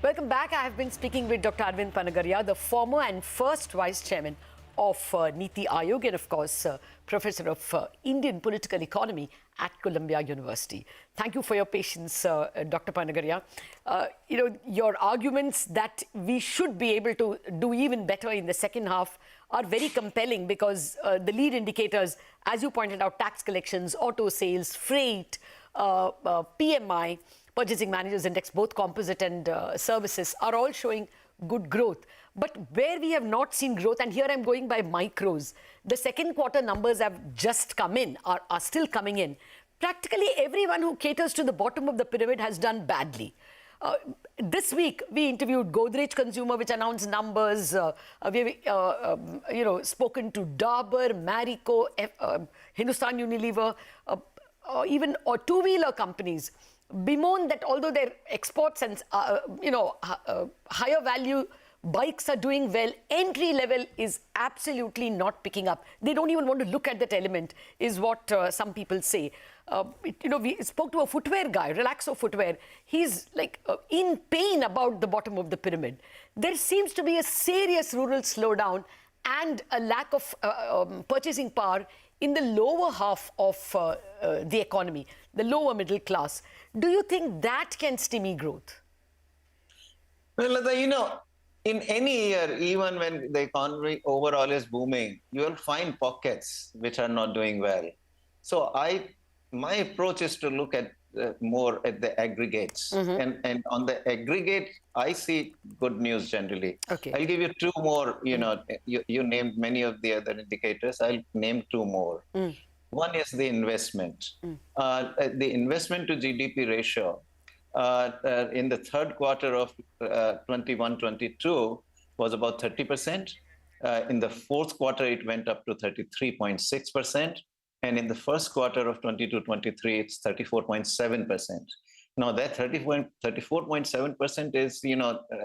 Welcome back. I have been speaking with Dr. Arvind Panagariya, the former and first Vice Chairman of Niti Aayog and, of course, Professor of Indian Political Economy at Columbia University. Thank you for your patience, Dr. Panagariya. Your arguments that we should be able to do even better in the second half are very compelling because the lead indicators, as you pointed out, tax collections, auto sales, freight, PMI, Purchasing Managers Index, both composite and services, are all showing good growth. But where we have not seen growth, and here I'm going by micros, the second quarter numbers have just come in, are still coming in. Practically everyone who caters to the bottom of the pyramid has done badly. This week, we interviewed Godrej Consumer, which announced numbers. We've spoken to Dabur, Marico, Hindustan Unilever, even two-wheeler companies bemoan that although their exports and higher value bikes are doing well, entry level is absolutely not picking up. They don't even want to look at that element, is what some people say. We spoke to a footwear guy, Relaxo Footwear. He's like in pain about the bottom of the pyramid. There seems to be a serious rural slowdown and a lack of purchasing power in the lower half of the economy, the lower middle class. Do you think that can stimulate growth? Well, Latha, in any year, even when the economy overall is booming, you will find pockets which are not doing well. So my approach is to look at more at the aggregates. And on the aggregate, I see good news generally. Okay. I'll give you two more, you named many of the other indicators. I'll name two more. One is the investment. The investment to GDP ratio in the third quarter of 21-22 was about 30%. In the fourth quarter, it went up to 33.6%. And in the first quarter of 22-23, it's 34.7%. Now that 34.7% is,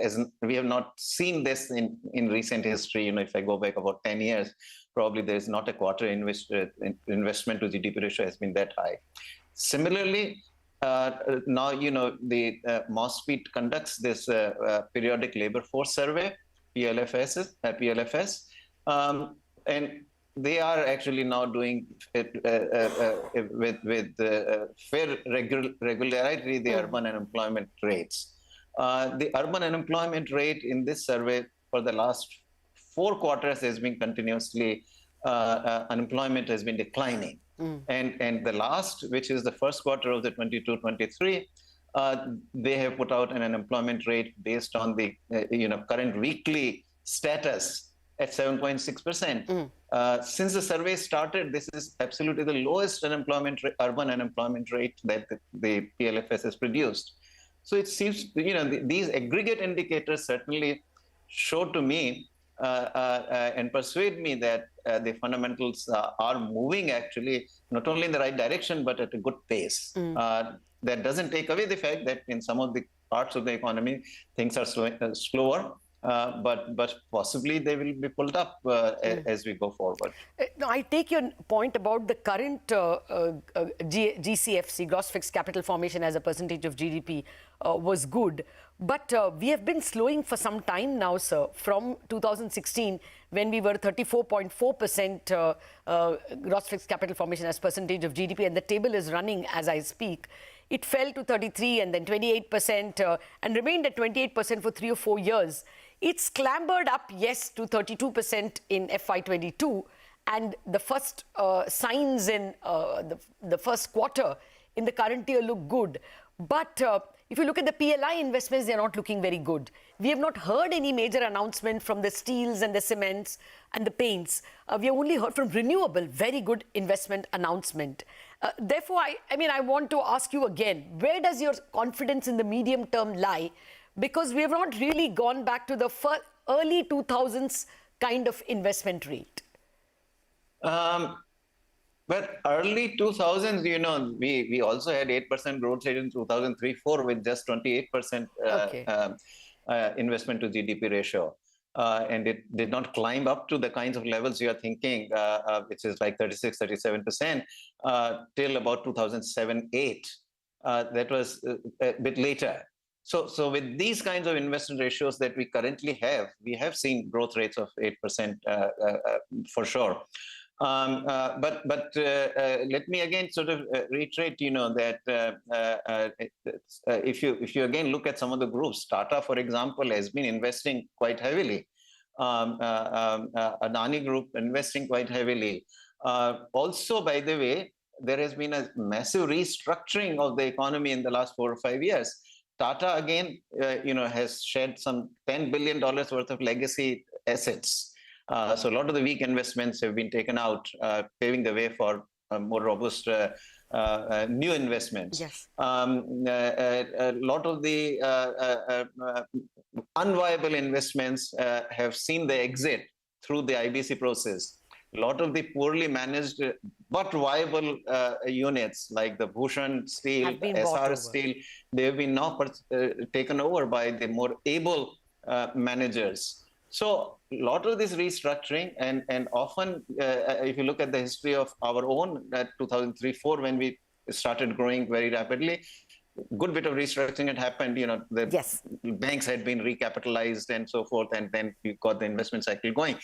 as we have not seen this in recent history. If I go back about 10 years, probably there is not a quarter investment to GDP ratio has been that high. Similarly, now, the MOSFET conducts this periodic labor force survey, PLFS, and they are actually now doing it with fair regularity, the urban unemployment rates. The urban unemployment rate in this survey for the last 4 quarters has been continuously, unemployment has been declining. And the last, which is the first quarter of the 22-23, they have put out an unemployment rate based on the current weekly status at 7.6%. Since the survey started, this is absolutely the lowest urban unemployment rate that the PLFS has produced. So it seems, these aggregate indicators certainly show to me and persuade me that the fundamentals are moving actually not only in the right direction, but at a good pace. That doesn't take away the fact that in some of the parts of the economy, things are slower. But possibly they will be pulled up as we go forward. Now, I take your point about the current GCFC, gross fixed capital formation as a percentage of GDP was good. But we have been slowing for some time now, sir, from 2016, when we were 34.4% gross fixed capital formation as percentage of GDP, and the table is running as I speak. It fell to 33 and then 28% and remained at 28% for 3 or 4 years. It's clambered up, yes, to 32% in FY22, and the first signs in the first quarter in the current year look good. But if you look at the PLI investments, they're not looking very good. We have not heard any major announcement from the steels and the cements and the paints. We have only heard from renewable, very good investment announcement. Therefore, I want to ask you again, where does your confidence in the medium term lie? Because we have not really gone back to the early 2000s kind of investment rate. But early 2000s, we also had 8% growth rate in 2003-04 with just 28% investment to GDP ratio. And it did not climb up to the kinds of levels you are thinking, which is like 36-37%, till about 2007-08. That was a bit later. So with these kinds of investment ratios that we currently have, we have seen growth rates of 8% for sure. But let me again sort of reiterate, that if you again look at some of the groups, Tata, for example, has been investing quite heavily. Adani Group investing quite heavily. Also, by the way, there has been a massive restructuring of the economy in the last 4 or 5 years. Tata again, has shed some $10 billion worth of legacy assets. So a lot of the weak investments have been taken out, paving the way for more robust new investments. Yes. A lot of the unviable investments have seen the exit through the IBC process. A lot of the poorly managed but viable units like the Bhushan Steel, SR Steel, they have been now taken over by the more able managers. So a lot of this restructuring, and often, if you look at the history of our own 2003-04, when we started growing very rapidly, good bit of restructuring had happened. The banks had been recapitalized and so forth, and then you got the investment cycle going.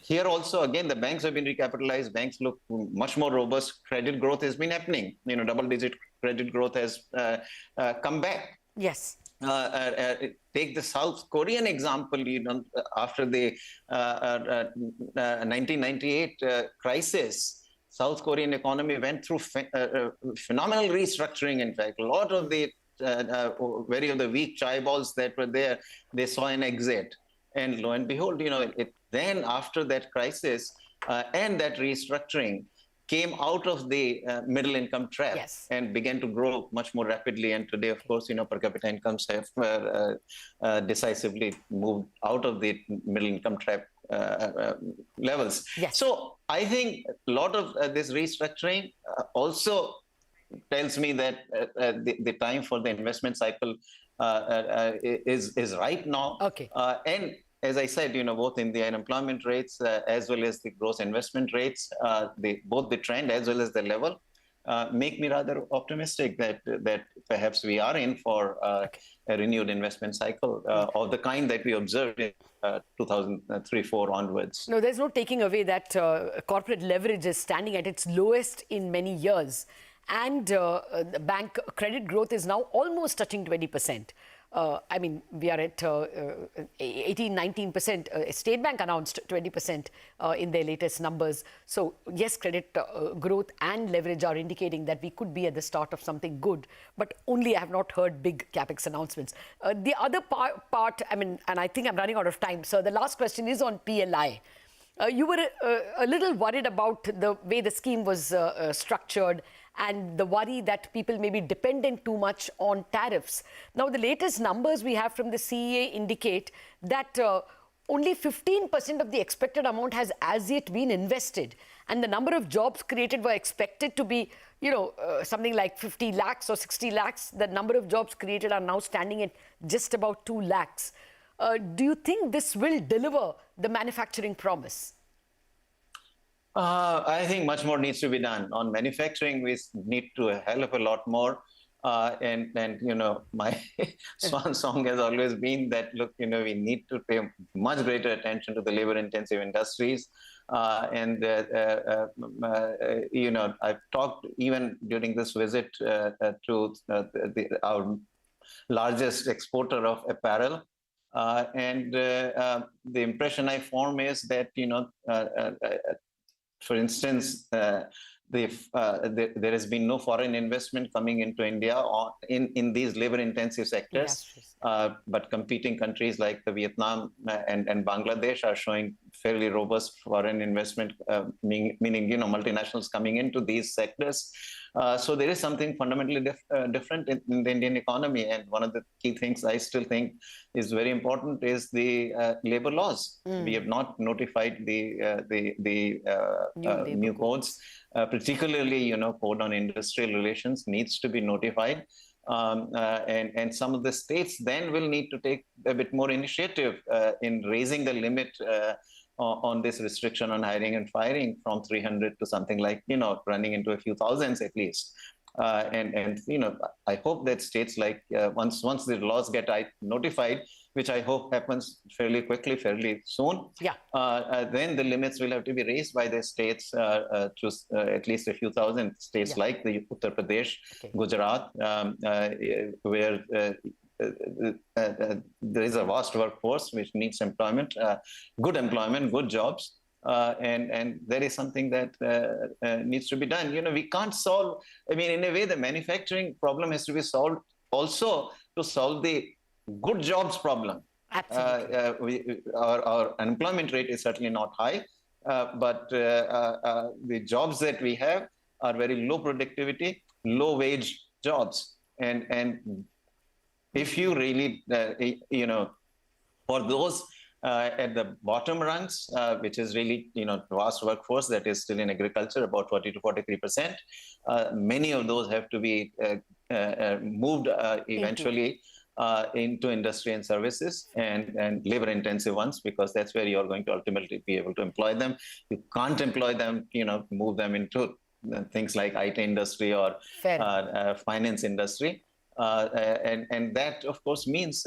Here also, again, the banks have been recapitalized. Banks look much more robust. Credit growth has been happening. Double-digit credit growth has come back. Yes. Take the South Korean example. After the 1998 crisis, South Korean economy went through phenomenal restructuring. In fact, a lot of the very of the weak chaeballs that were there, they saw an exit. And lo and behold, then after that crisis and that restructuring, came out of the middle income trap and began to grow much more rapidly. And today, of course, per capita incomes have decisively moved out of the middle income trap levels. So I think a lot of this restructuring also tells me that the time for the investment cycle is right now. And as I said, both in the unemployment rates as well as the gross investment rates, both the trend as well as the level make me rather optimistic that perhaps we are in for a renewed investment cycle of the kind that we observed in 2003-04 onwards. No, there's no taking away that corporate leverage is standing at its lowest in many years. And the bank credit growth is now almost touching 20%. I mean, we are at 18, 19%. State Bank announced 20% in their latest numbers. So, yes, credit growth and leverage are indicating that we could be at the start of something good. But only I have not heard big capex announcements. The other part, I mean, and I think I'm running out of time. So, the last question is on PLI. You were a little worried about the way the scheme was structured and the worry that people may be dependent too much on tariffs. Now, the latest numbers we have from the CEA indicate that only 15% of the expected amount has as yet been invested. And the number of jobs created were expected to be, something like 50 lakhs or 60 lakhs. The number of jobs created are now standing at just about 2 lakhs. Do you think this will deliver the manufacturing promise? I think much more needs to be done. On manufacturing, we need to a hell of a lot more. And my swan song has always been that, look, we need to pay much greater attention to the labor-intensive industries. I've talked even during this visit to our largest exporter of apparel. And the impression I form is that, for instance, there has been no foreign investment coming into India in these labor-intensive sectors. But competing countries like the Vietnam and Bangladesh are showing fairly robust foreign investment, meaning multinationals coming into these sectors. So there is something fundamentally different in the Indian economy. And one of the key things I still think is very important is the labor laws. We have not notified the new codes, particularly, code on industrial relations needs to be notified. And some of the states then will need to take a bit more initiative in raising the limit on this restriction on hiring and firing from 300 to something like, running into a few thousands at least. And I hope that states like once the laws get notified, which I hope happens fairly quickly, fairly soon, then the limits will have to be raised by the states to at least a few thousand states like the Uttar Pradesh, Gujarat, where there is a vast workforce which needs employment, good jobs. And there is something that needs to be done. We can't solve, in a way, the manufacturing problem has to be solved also to solve the good jobs problem. Absolutely. Our unemployment rate is certainly not high, but the jobs that we have are very low productivity, low wage jobs. And if you really, for those at the bottom rungs, which is really, vast workforce that is still in agriculture, about 40 to 43%, many of those have to be moved eventually into industry and services and labor-intensive ones, because that's where you're going to ultimately be able to employ them. You can't employ them, move them into things like IT industry or finance industry. And that, of course, means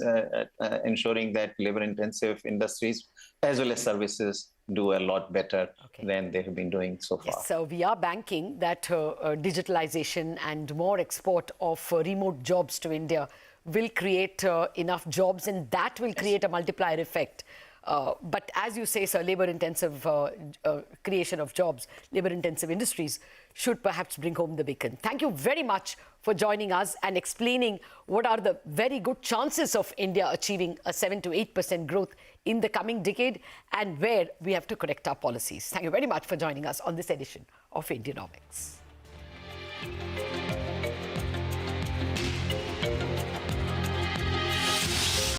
ensuring that labor-intensive industries as well as services do a lot better than they have been doing so far. Yes, so we are banking that digitalization and more export of remote jobs to India will create enough jobs, and that will create a multiplier effect. But as you say, sir, labor-intensive creation of jobs, labor-intensive industries should perhaps bring home the bacon. Thank you very much for joining us and explaining what are the very good chances of India achieving a 7 to 8% growth in the coming decade, and where we have to correct our policies. Thank you very much for joining us on this edition of Indianomics.